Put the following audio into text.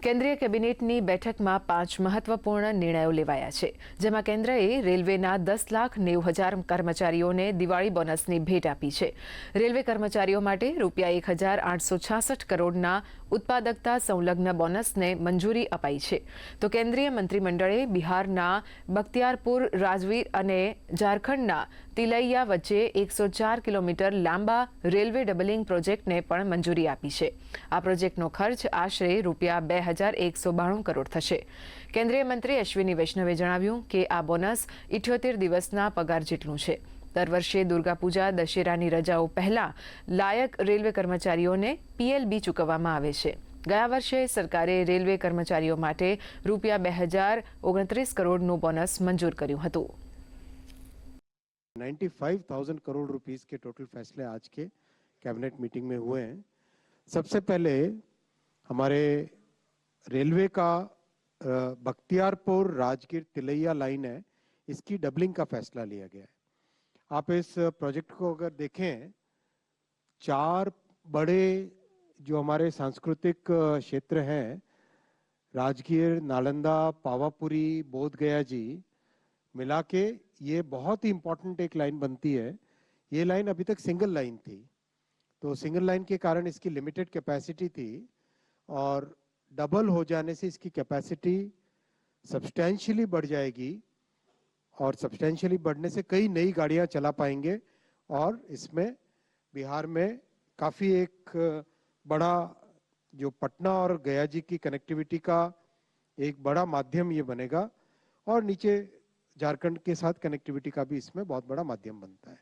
કેન્દ્રીય કેબિનેટની બેઠકમાં 5 મહત્વપૂર્ણ નિર્ણયો લેવાયા છે, જેમાં કેન્દ્રએ રેલવેના 10,90,000 કર્મચારીઓને દિવાળી બોનસની ભેટ આપી છે. રેલવે કર્મચારીઓ માટે ₹1,866 કરોડના ઉત્પાદકતા સંલગ્ન બોનસને મંજૂરી અપાઈ છે. તો કેન્દ્રીય મંત્રીમંડળે બિહારના બખ્તિયારપુર રાજવીર અને ઝારખંડના તિલૈયા વચ્ચે 104 કિલોમીટર લાંબા રેલવે ડબલિંગ પ્રોજેક્ટને પણ મંજૂરી આપી છે. આ પ્રોજેક્ટનો ખર્ચ આશરે ₹1,192 કરોડ થશે. કેન્દ્રીય મંત્રી અશ્વિની વૈષ્ણવે જણાવ્યું કે આ બોનસ 78 દિવસના પગાર જેટલું છે. દર વર્ષે દુર્ગા પૂજા, દશેરાની રજાઓ પહેલા લાયક રેલવે કર્મચારીઓને PLB ચૂકવવામાં આવે છે. ગયા વર્ષે સરકારે રેલવે કર્મચારીઓ માટે ₹2,029 કરોડનું બોનસ મંજૂર કર્યું હતું. 95,000 करोड़ रुपीस के टोटल फैसले आज के कैबिनेट मीटिंग में हुए हैं. सबसे पहले हमारे रेलवे का बख्तियारपुर राजगीर तिलैया लाइन है, इसकी डबलिंग का फैसला लिया गया है. आप इस प्रोजेक्ट को अगर देखें, 4 बड़े जो हमारे सांस्कृतिक क्षेत्र हैं, राजगीर, नालंदा, पावापुरी, बोध गया जी, मिला के ये बहुत ही इम्पोर्टेंट एक लाइन बनती है. ये लाइन अभी तक सिंगल लाइन थी, तो सिंगल लाइन के कारण इसकी लिमिटेड कैपेसिटी थी और डबल हो जाने से इसकी कैपेसिटी सब्सटेंशियली बढ़ जाएगी और सब्सटेंशियली बढ़ने से कई नई गाड़ियां चला पाएंगे और इसमें बिहार में काफ़ी एक बड़ा जो पटना और गया जी की कनेक्टिविटी का एक बड़ा माध्यम ये बनेगा और नीचे झारखंड के साथ कनेक्टिविटी का भी इसमें बहुत बड़ा माध्यम बनता है.